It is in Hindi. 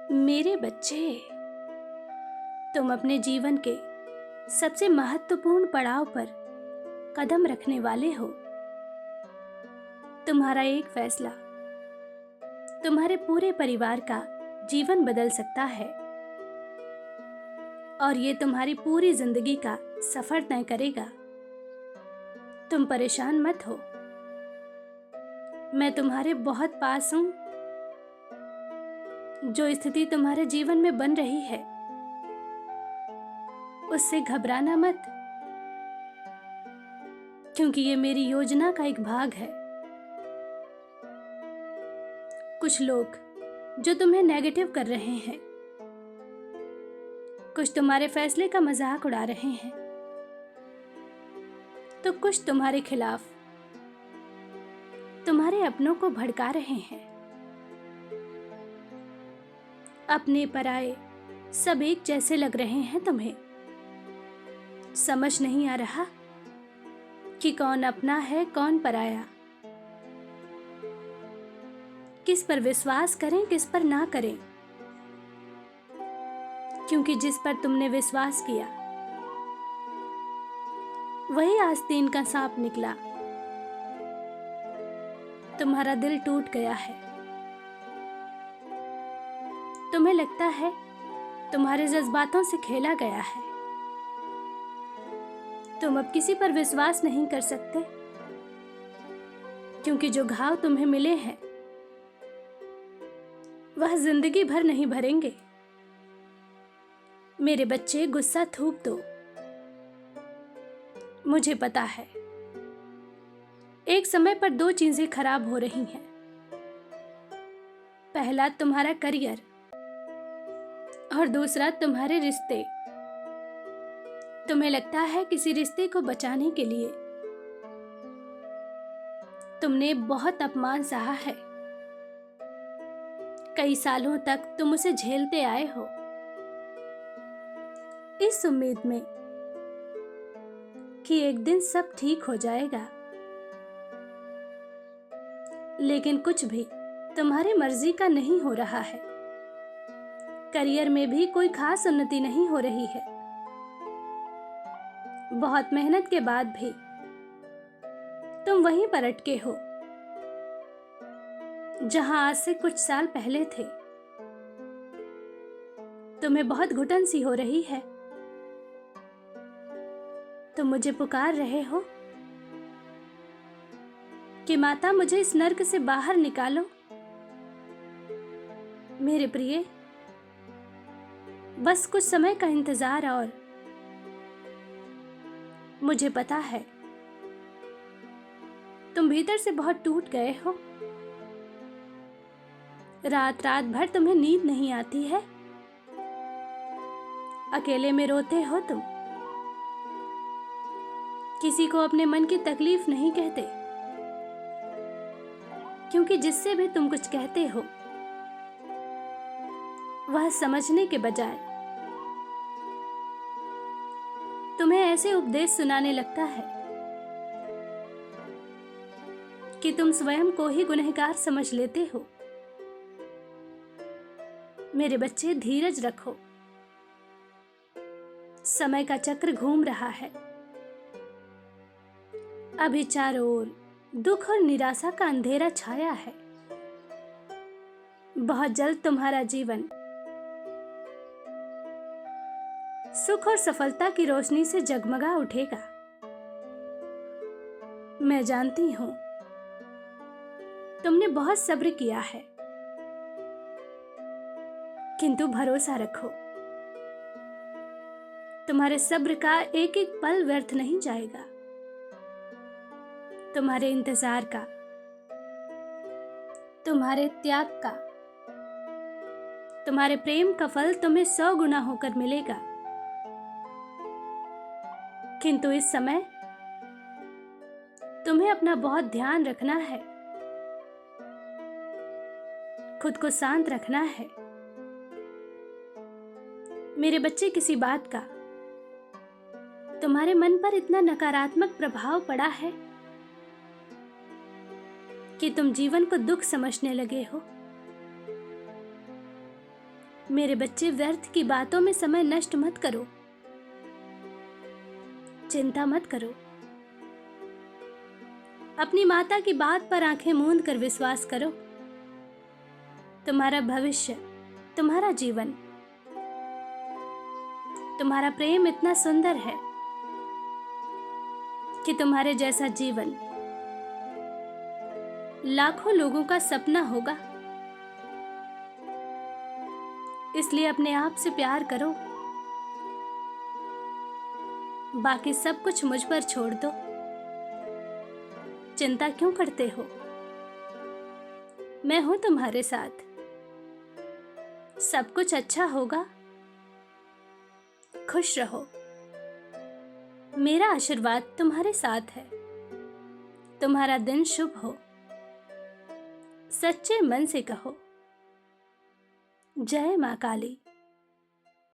मेरे बच्चे, तुम अपने जीवन के सबसे महत्वपूर्ण पड़ाव पर कदम रखने वाले हो। तुम्हारा एक फैसला तुम्हारे पूरे परिवार का जीवन बदल सकता है और ये तुम्हारी पूरी जिंदगी का सफर तय करेगा। तुम परेशान मत हो, मैं तुम्हारे बहुत पास हूं। जो स्थिति तुम्हारे जीवन में बन रही है उससे घबराना मत, क्योंकि ये मेरी योजना का एक भाग है। कुछ लोग जो तुम्हें नेगेटिव कर रहे हैं, कुछ तुम्हारे फैसले का मजाक उड़ा रहे हैं, तो कुछ तुम्हारे खिलाफ तुम्हारे अपनों को भड़का रहे हैं। अपने पराये सब एक जैसे लग रहे हैं तुम्हें। समझ नहीं आ रहा कि कौन अपना है कौन पराया, किस पर विश्वास करें किस पर ना करें, क्योंकि जिस पर तुमने विश्वास किया वही आस्तीन का सांप निकला। तुम्हारा दिल टूट गया है। तुम्हें लगता है तुम्हारे जज्बातों से खेला गया है। तुम अब किसी पर विश्वास नहीं कर सकते, क्योंकि जो घाव तुम्हें मिले हैं वह जिंदगी भर नहीं भरेंगे। मेरे बच्चे, गुस्सा थूक दो। मुझे पता है एक समय पर दो चीजें खराब हो रही हैं। पहला तुम्हारा करियर और दूसरा तुम्हारे रिश्ते। तुम्हें लगता है किसी रिश्ते को बचाने के लिए तुमने बहुत अपमान सहा है। कई सालों तक तुम उसे झेलते आए हो, इस उम्मीद में कि एक दिन सब ठीक हो जाएगा। लेकिन कुछ भी तुम्हारी मर्जी का नहीं हो रहा है। करियर में भी कोई खास उन्नति नहीं हो रही है। बहुत मेहनत के बाद भी तुम वहीं पर अटके हो जहां आज से कुछ साल पहले थे। तुम्हें बहुत घुटन सी हो रही है। तुम मुझे पुकार रहे हो कि माता मुझे इस नर्क से बाहर निकालो। मेरे प्रिय, बस कुछ समय का इंतजार और मुझे पता है तुम भीतर से बहुत टूट गए हो। रात रात भर तुम्हें नींद नहीं आती है। अकेले में रोते हो तुम। किसी को अपने मन की तकलीफ नहीं कहते, क्योंकि जिससे भी तुम कुछ कहते हो वह समझने के बजाय तुम्हें ऐसे उपदेश सुनाने लगता है कि तुम स्वयं को ही गुनहगार समझ लेते हो। मेरे बच्चे, धीरज रखो। समय का चक्र घूम रहा है। अभी चारों ओर दुख और निराशा का अंधेरा छाया है। बहुत जल्द तुम्हारा जीवन सुख और सफलता की रोशनी से जगमगा उठेगा। मैं जानती हूं तुमने बहुत सब्र किया है, किंतु भरोसा रखो, तुम्हारे सब्र का एक एक पल व्यर्थ नहीं जाएगा। तुम्हारे इंतजार का, तुम्हारे त्याग का, तुम्हारे प्रेम का फल तुम्हें 100 गुना होकर मिलेगा। किंतु इस समय तुम्हें अपना बहुत ध्यान रखना है, खुद को शांत रखना है। मेरे बच्चे, किसी बात का तुम्हारे मन पर इतना नकारात्मक प्रभाव पड़ा है कि तुम जीवन को दुख समझने लगे हो। मेरे बच्चे, व्यर्थ की बातों में समय नष्ट मत करो। चिंता मत करो। अपनी माता की बात पर आंखें मूंद कर विश्वास करो। तुम्हारा भविष्य, तुम्हारा जीवन, तुम्हारा प्रेम इतना सुंदर है कि तुम्हारे जैसा जीवन लाखों लोगों का सपना होगा। इसलिए अपने आप से प्यार करो। बाकी सब कुछ मुझ पर छोड़ दो। चिंता क्यों करते हो? मैं हूं तुम्हारे साथ। सब कुछ अच्छा होगा। खुश रहो। मेरा आशीर्वाद तुम्हारे साथ है। तुम्हारा दिन शुभ हो। सच्चे मन से कहो, जय मां काली।